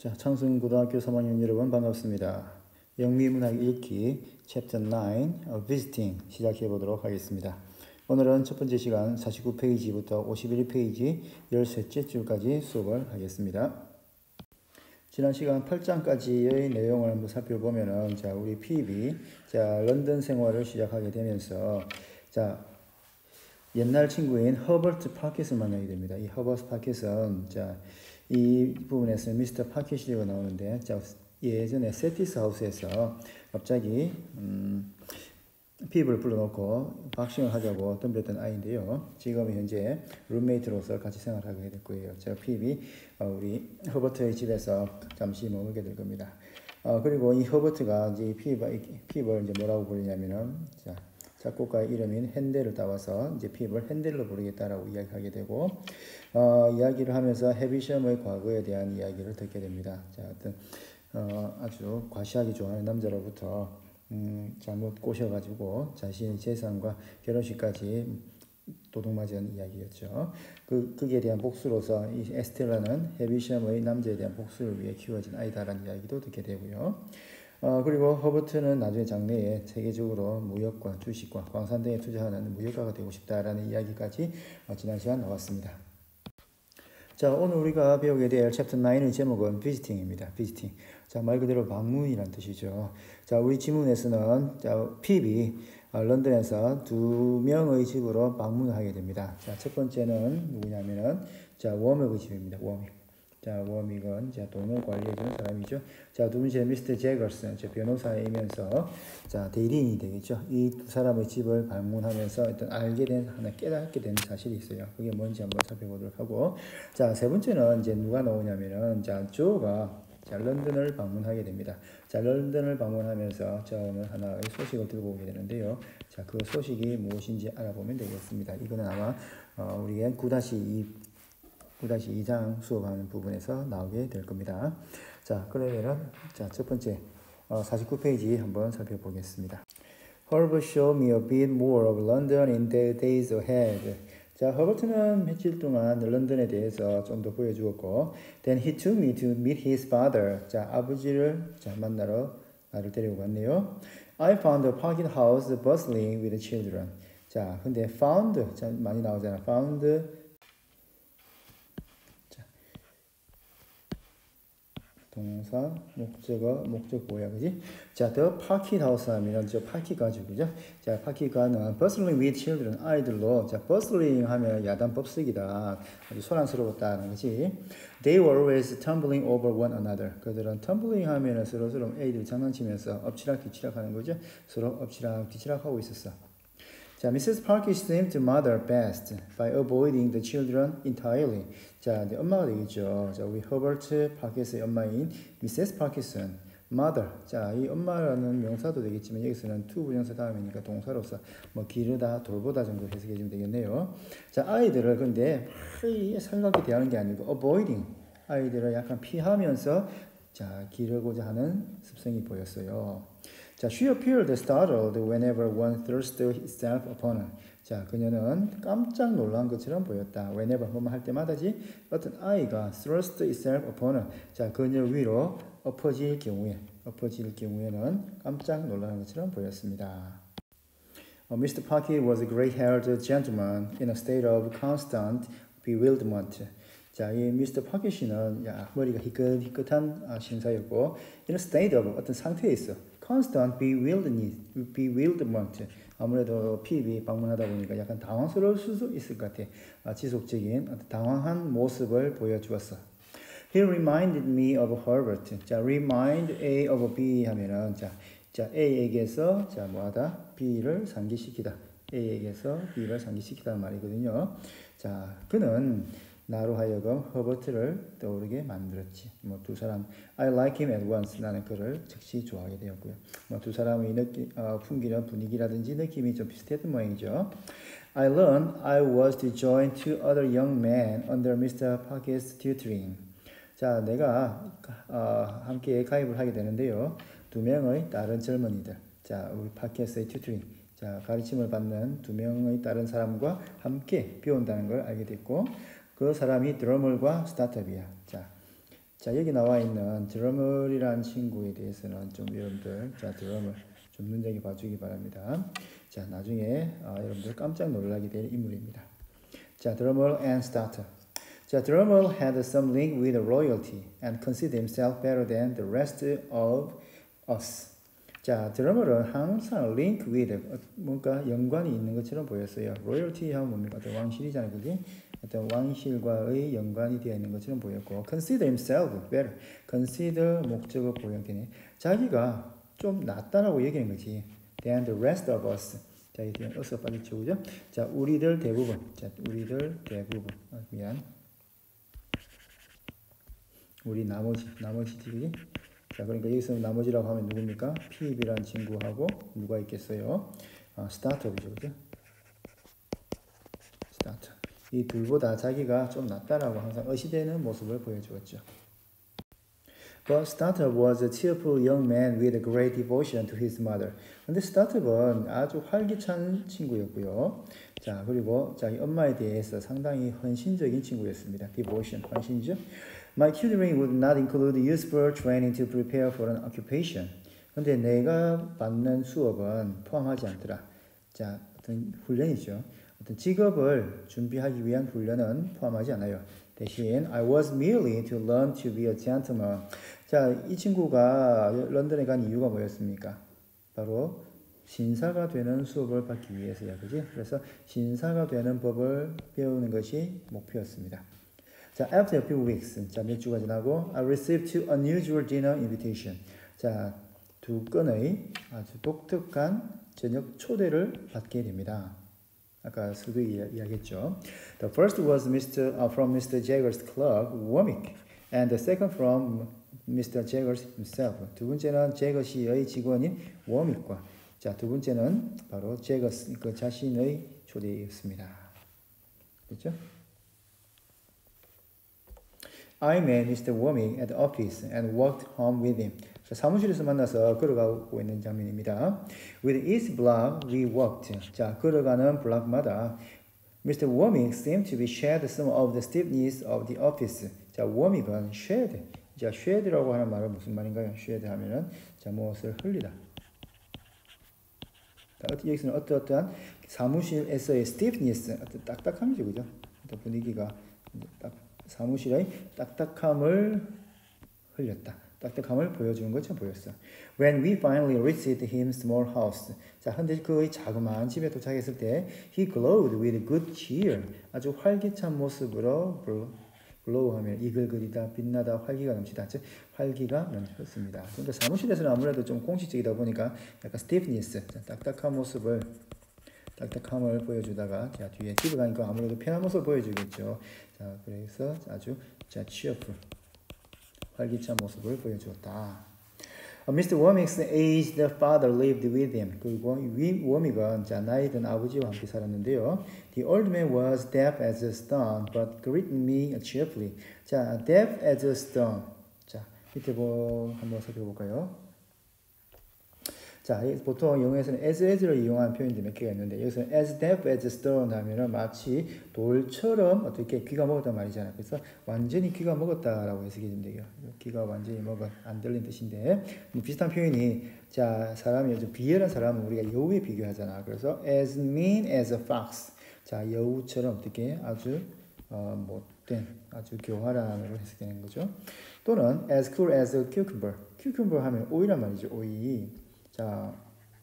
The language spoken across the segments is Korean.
자, 창승고등학교 3학년 여러분 반갑습니다. 영미문학 읽기 챕터 9 Visiting 시작해 보도록 하겠습니다. 오늘은 첫 번째 시간 49페이지부터 51페이지 13째 줄까지 수업을 하겠습니다. 지난 시간 8장까지의 내용을 한번 살펴보면은 자, 우리 피비 자, 런던 생활을 시작하게 되면서 자, 옛날 친구인 허버트 파켓을 만나게 됩니다. 이 허버트 파켓은 자, 이 부분에서 미스터 파켓이라고 나오는데 자, 예전에 세티스 하우스에서 갑자기 피브를 불러놓고 박싱을 하자고 덤볐던 아이인데요. 지금 현재 룸메이트로서 같이 생활하게 될 거예요. 자, 피비 우리 허버트의 집에서 잠시 머물게 될 겁니다. 그리고 이 허버트가 이제 피브를 이제 뭐라고 부르냐면은 자, 작곡가의 이름인 핸델을 따와서 이제 피브를 핸델로 부르겠다라고 이야기하게 되고 이야기를 하면서 헤비샴의 과거에 대한 이야기를 듣게 됩니다. 자, 어떤 아주 과시하기 좋아하는 남자로부터 잘못 꼬셔가지고 자신의 재산과 결혼식까지 도둑맞은 이야기였죠. 그에 대한 복수로서 이 에스텔라는 헤비샴의 남자에 대한 복수를 위해 키워진 아이다라는 이야기도 듣게 되고요. 그리고 허버트는 나중에 장래에 세계적으로 무역과 주식과 광산 등에 투자하는 무역가가 되고 싶다라는 이야기까지 지난 시간 나왔습니다. 자, 오늘 우리가 배우게 될 챕터 9의 제목은 비지팅입니다. 비지팅. 자, 말 그대로 방문이란 뜻이죠. 자, 우리 지문에서는 자, 피비 런던에서 두 명의 집으로 방문을 하게 됩니다. 자, 첫 번째는 누구냐면은 자, 워믹의 집입니다. 워믹. 자, 워믹은 자, 돈을 관리해주는 사람이죠. 자, 두 번째 미스터 제거슨, 변호사이면서 자, 대리인이 되겠죠. 이 두 사람의 집을 방문하면서 어떤 알게 된 하나 깨닫게 된 사실이 있어요. 그게 뭔지 한번 살펴보도록 하고, 자, 세 번째는 이제 누가 나오냐면은 자, 조가 자, 런던을 방문하게 됩니다. 자, 런던을 방문하면서 처음에 하나의 소식을 들고 오게 되는데요. 자, 그 소식이 무엇인지 알아보면 되겠습니다. 이거는 아마 우리가 9-2장 수업하는 부분에서 나오게 될 겁니다. 자, 그러면은 자, 첫 번째 49페이지 한번 살펴보겠습니다. Herbert showed me a bit more of London in the days ahead. 자, 허버트는 며칠 동안 런던에 대해서 좀 더 보여주었고, then he took me to meet his father. 자, 아버지를 자, 만나러 나를 데리고 갔네요. I found a parking house bustling with children. 자, 근데 found 자, 많이 나오잖아. found 동사, 목적어, 목적 뭐야, 그지? 자, the parking house 하면 저 파키 가지고, 그죠? 자, 파키가는 bustling with children, 아이들로, 자, bustling 하면 야단법석이다. 아주 소란스러웠다는 거지. They were always tumbling over one another. 그들은 tumbling 하면 서로 애들이 장난치면서 엎치락뒤치락 하는 거죠. 서로 엎치락뒤치락 하고 있었어. 자, Mrs. Parkish seemed to mother best by avoiding the children entirely. 자, 이제 엄마가 되겠죠. 자, 우리 허버트 파켓의 엄마인 Mrs. Parkinson, mother. 자, 이 엄마라는 명사도 되겠지만 여기서는 to 부정사 다음이니까 동사로서 뭐 기르다, 돌보다 정도 해석해 주면 되겠네요. 자, 아이들을 근데 살갑게 대하는 게 아니고 avoiding. 아이들을 약간 피하면서 자, 기르고자 하는 습성이 보였어요. 자, she appeared startled whenever one thrust itself upon her. 자, 그녀는 깜짝 놀란 것처럼 보였다. whenever 뭐뭐 할 때마다지 어떤 아이가 thrust itself upon her. 자, 그녀 위로 엎어질 경우에는 깜짝 놀라는 것처럼 보였습니다. Mr. Parky was a gray-haired gentleman in a state of constant bewilderment. 자, 이 미스터 파키 씨는 머리가 희끗희끗한 신사였고 in a state of 어떤 상태에 있어. constant bewilderment. 아무래도 피비 방문하다 보니까 약간 당황스러울 수도 있을 것 같아. 지속적인 어떤 당황한 모습을 보여주었어. He reminded me of Herbert. 자, remind A of B 하면은 자, A에게서 자, 뭐하다? B를 상기시키다. A에게서 B를 상기시키다는 말이거든요. 자, 그는 나로 하여금 허버트를 떠오르게 만들었지. 뭐 두 사람 I like him at once. 나는 그를 즉시 좋아하게 되었고요. 뭐 두 사람의 풍기는 분위기라든지 느낌이 좀 비슷했던 모양이죠. I learned I was to join two other young men under Mr. Parker's tutoring. 자, 내가 함께 가입을 하게 되는데요. 두 명의 다른 젊은이들. 자, 우리 파켓의 튜터링. 자, 가르침을 받는 두 명의 다른 사람과 함께 배운다는 걸 알게 됐고 그 사람이 드러멀과 스타트업이야. 자, 자, 여기 나와 있는 드러멀이라는 친구에 대해서는 좀 여러분들 자, 드러멀 좀 눈여겨 봐주기 바랍니다. 자, 나중에 여러분들 깜짝 놀라게 될 인물입니다. 자, 드러멀 and starter. 자, Drummond had some link with royalty and considered himself better than the rest of us. 자, 드러머는 항상 link with 뭔가 연관이 있는 것처럼 보였어요. royalty 하면 뭡니까? 어떤 왕실이잖아요, 그게. 어떤 왕실과의 연관이 되어 있는 것처럼 보였고, consider himself better. consider 목적어 보였겠네. 자기가 좀 낫다라고 얘기하는 거지. than the rest of us. 자, 이게 us가 빠졌죠, 그죠? 자, 우리들 대부분. 자, 우리들 대부분. 미안. 우리 나머지들이. 자, 그러니까 여기서 나머지라고 하면 누굽니까? PB라는 친구하고 누가 있겠어요? 스타터죠, 그죠? 스타터. 이 둘보다 자기가 좀 낫다라고 항상 의시되는 모습을 보여주었죠. But Startup was a cheerful young man with a great devotion to his mother. 근데 Startup은 아주 활기찬 친구였고요. 자, 그리고 자기 엄마에 대해서 상당히 헌신적인 친구였습니다. Devotion, 헌신이죠. My tutoring would not include useful training to prepare for an occupation. 근데 내가 받는 수업은 포함하지 않더라. 자, 어떤 훈련이죠. 어떤 직업을 준비하기 위한 훈련은 포함하지 않아요. 대신 I was merely to learn to be a gentleman. 자, 이 친구가 런던에 간 이유가 뭐였습니까? 바로 신사가 되는 수업을 받기 위해서야, 그지? 그래서 신사가 되는 법을 배우는 것이 목표였습니다. 자, after a few weeks, 자, 몇 주가 지나고 I received two unusual dinner invitation. 자, 두 건의 아주 독특한 저녁 초대를 받게 됩니다. 아까 서두에 이야기했죠. The first was from Mr. Jagger's club, Womick, and the second from Mr. Jagger himself. 두 번째는 제거 씨의 직원인 워믹과 자, 두 번째는 바로 제거 그 자신의 초대였습니다. 그렇죠? I met Mr. Womick at the office and walked home with him. 자, 사무실에서 만나서 걸어가고 있는 장면입니다. With each block we walked. 자, 걸어가는 블락마다 Mr. Womick seemed to be shed some of the stiffness of the office. 자, 워믹은 shed. 자, shed라고 하는 말은 무슨 말인가요? shed 하면은 자, 무엇을 흘리다. 여기서는 어떠한 사무실에서의 stiffness, 어떤 딱딱함이죠, 그죠? 어떤 분위기가 사무실의 딱딱함을 흘렸다. 딱딱함을 보여주는 것처럼 보였어. When we finally reached his small house. 자, 근데 그의 자그마한 집에 도착했을 때 he glowed with good cheer. 아주 활기찬 모습으로 glow하면 이글거리다, 빛나다, 활기가 넘치다. 즉 활기가 넘쳤습니다. 그러니까 사무실에서는 아무래도 좀 공식적이다 보니까 약간 stiffness, 딱딱함을 보여주다가 자, 뒤에 집에 가니까 아무래도 편한 모습을 보여주겠죠. 자, 그래서 아주 자, cheerful, 활기찬 모습을 보여주었다. Mr. Womick's aged father lived with him. 그리고 워믹은 자, 나이 든 아버지와 함께 살았는데요. The old man was deaf as a stone, but greeted me cheerfully. 자, deaf as a stone. 자, 밑에 한번 살펴볼까요? 자, 보통 영어에서는 as를 이용한 표현들이 몇 개가 있는데 여기서 as deaf as a stone 하면은 마치 돌처럼 어떻게 귀가 먹었단 말이잖아요. 그래서 완전히 귀가 먹었다라고 해석이 된대요. 귀가 완전히 안 들린 뜻인데 비슷한 표현이 자, 사람이 아주 비열한 사람은 우리가 여우에 비교하잖아. 그래서 as mean as a fox. 자, 여우처럼 어떻게 아주 못된 아주 교활한으로 해석되는 거죠. 또는 as cool as a cucumber. cucumber 하면 오이란 말이죠. 오이. 자,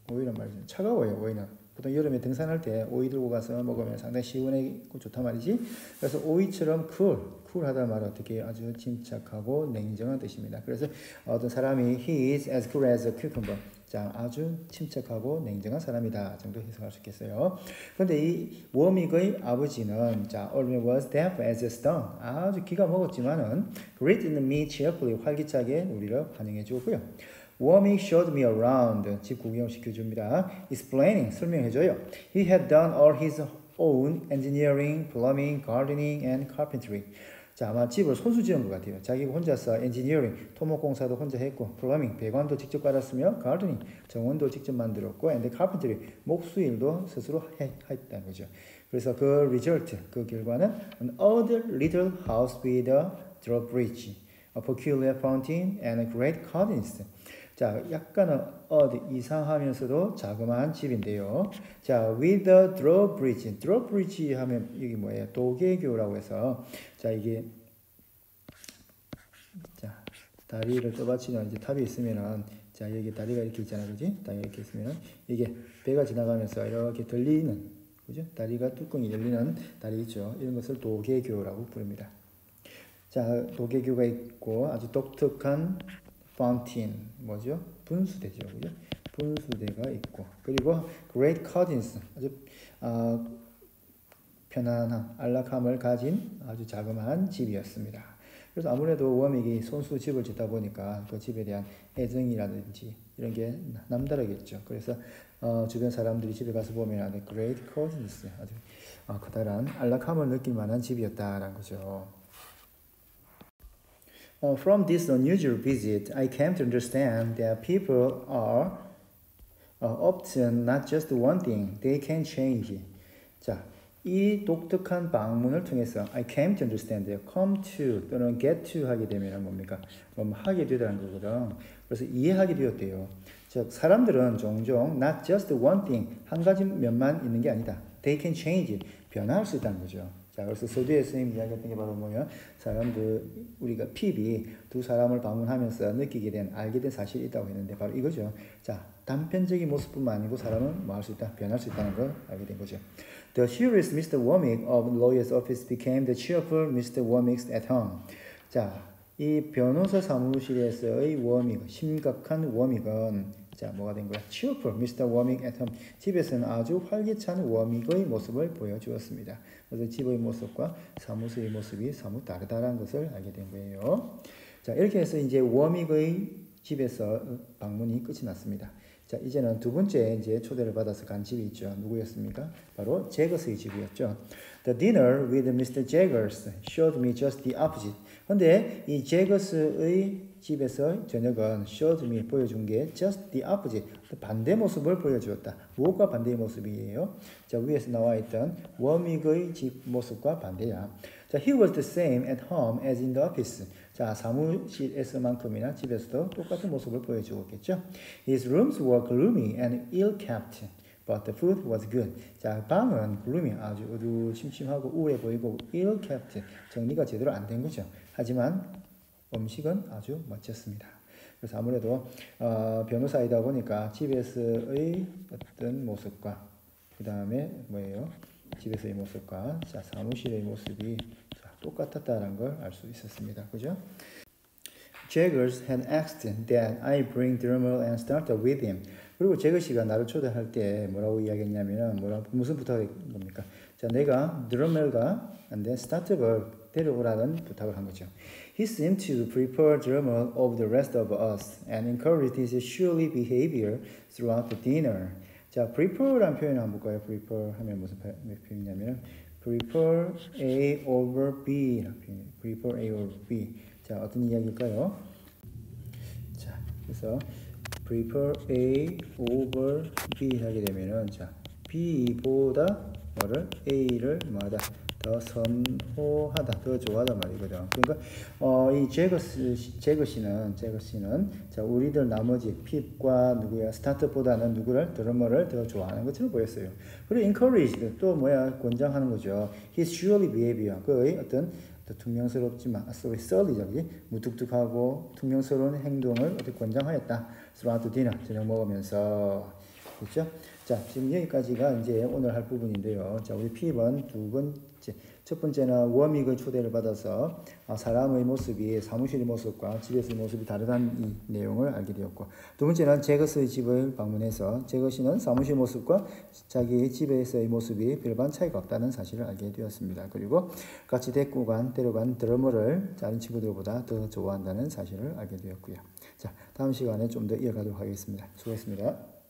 오이란 말이죠. 차가워요, 오이는. 보통 여름에 등산할 때 오이 들고 가서 먹으면 상당히 시원하고 좋단 말이지. 그래서 오이처럼 쿨하다 말은 어떻게 아주 침착하고 냉정한 뜻입니다. 그래서 어떤 사람이 he is as cool as a cucumber. 자, 아주 침착하고 냉정한 사람이다 정도 해석할 수 있겠어요. 그런데 이 워믹의 아버지는 자, old man was deaf as a stone. 아주 귀가 먹었지만은 greeted me cheerfully, 활기차게 우리를 환영해 주었고요. Womick showed me around. 집 구경을 시켜줍니다. Explaining, 설명해줘요. He had done all his own engineering, plumbing, gardening, and carpentry. 자, 아마 집을 손수 지은 것 같아요. 자기가 혼자서 engineering, 토목공사도 혼자 했고, plumbing, 배관도 직접 깔았으며, gardening, 정원도 직접 만들었고, and carpentry, 목수일도 스스로 했다는 거죠. 그래서 그 result, 그 결과는 an old little house with a drawbridge. a peculiar fountain, and a great gardens. 자, 약간은 이상하면서도 자그마한 집인데요. 자, with a drawbridge. drawbridge 하면 이게 뭐예요? 도개교라고 해서 자, 이게 자, 다리를 떠받치는 이제 탑이 있으면은 자, 여기 다리가 이렇게 있잖아요. 그지? 다리가 이렇게 있으면은 이게 배가 지나가면서 이렇게 들리는 그죠? 다리가 뚜껑이 열리는 다리 있죠. 이런 것을 도개교라고 부릅니다. 자, 도개교가 있고 아주 독특한 파운틴 뭐죠? 분수대죠, 그죠? 분수대가 있고 그리고 great gardens 아주 편안한 안락함을 가진 아주 자그마한 집이었습니다. 그래서 아무래도 워믹이 손수 집을 짓다 보니까 그 집에 대한 애정이라든지 이런 게 남다르겠죠. 그래서 주변 사람들이 집에 가서 보면 아주 great gardens 아주 커다란 안락함을 느낄 만한 집이었다라는 거죠. From this unusual visit, I came to understand that people are often not just one thing, they can change. 자, 이 독특한 방문을 통해서 I came to understand, come to 또는 get to 하게 되면 뭡니까? 하게 되다는 거거든. 그래서 이해하게 되었대요. 즉, 사람들은 종종 not just one thing, 한 가지 면만 있는 게 아니다. They can change, 변화할 수 있다는 거죠. 자, 그래서 서두에 스님 이야기했던 게 바로 뭐냐? 사람들, 우리가 핍이 두 사람을 방문하면서 느끼게 된, 알게 된 사실이 있다고 했는데, 바로 이거죠. 자, 단편적인 모습뿐만 아니고 사람은 뭐 할 수 있다? 변할 수 있다는 걸 알게 된 거죠. The serious Mr. Womick of lawyer's office became the cheerful Mr. Womick at home. 자, 이 변호사 사무실에서의 워믹, 심각한 워믹은 자, 뭐가 된 거야? cheerful Mr. Womick at home. 집에서는 아주 활기찬 워믹의 모습을 보여주었습니다. 그래서 집의 모습과 사무소의 모습이 사뭇 다르다는 것을 알게 된 거예요. 자, 이렇게 해서 이제 워믹의 집에서 방문이 끝이 났습니다. 자, 이제는 두 번째 이제 초대를 받아서 간 집이 있죠. 누구였습니까? 바로 제거스의 집이었죠. The dinner with Mr. Jaggers showed me just the opposite. 근데 이 제거스의 집에서 저녁은 showed me 보여준 게 just the opposite. 반대 모습을 보여주었다. 무엇과 반대의 모습이에요? 자, 위에서 나와 있던 워믹의 집 모습과 반대야. 자, he was the same at home as in the office. 자, 사무실에서만큼이나 집에서도 똑같은 모습을 보여주었겠죠. His rooms were gloomy and ill-kept, but the food was good. 자, 방은 gloomy, 아주 어두침침하고 우울해 보이고 ill-kept, 정리가 제대로 안 된 거죠. 하지만 음식은 아주 멋졌습니다. 그래서 아무래도 변호사이다 보니까 집에서의 어떤 모습과 그 다음에 뭐예요? 집에서의 모습과 자, 사무실의 모습이 똑같았다는 걸 알 수 있었습니다. 그죠? Jaggers had asked that I bring Drummel and start with him. 그리고 제거씨가 나를 초대할 때 뭐라고 이야기했냐면은 무슨 부탁을 한 겁니까? 자, 내가 드러멜과 and then 스타트를 데려오라는 부탁을 한 거죠. He seemed to prepare Drummel over the rest of us and encouraged his surly behavior throughout the dinner. 자, prepare라는 표현을 한번 볼까요? prepare 하면 무슨 표현이냐면 prepare A over B. prepare A over B. 자, 어떤 이야기일까요? 자, 그래서 prepare A over B 하게 되면은 자, B보다 뭐를 A를 뭐하다 더 선호하다, 더 좋아하다 말이거든. 그러니까 이 제거씨는 자, 우리들 나머지 핍과 누구야 스타트보다는 누구를 드러머를 더 좋아하는 것처럼 보였어요. 그리고 encouraged 또 뭐야 권장하는 거죠. His surely behavior 그의 어떤 퉁명스럽지만 썰리죠, 그지? 무뚝뚝하고 퉁명스러운 행동을 어떻게 권장하였다. throughout the dinner 저녁 먹으면서 그렇죠? 자, 지금 여기까지가 이제 오늘 할 부분인데요. 자, 우리 핍은 두 번째, 첫 번째는 워믹의 초대를 받아서 사람의 모습이 사무실의 모습과 집에서의 모습이 다르다는 이 내용을 알게 되었고, 두 번째는 제거스의 집을 방문해서 제거씨는 사무실 모습과 자기 집에서의 모습이 별반 차이가 없다는 사실을 알게 되었습니다. 그리고 같이 데려간 드러머를 다른 친구들보다 더 좋아한다는 사실을 알게 되었고요. 자, 다음 시간에 좀 더 이어가도록 하겠습니다. 수고했습니다.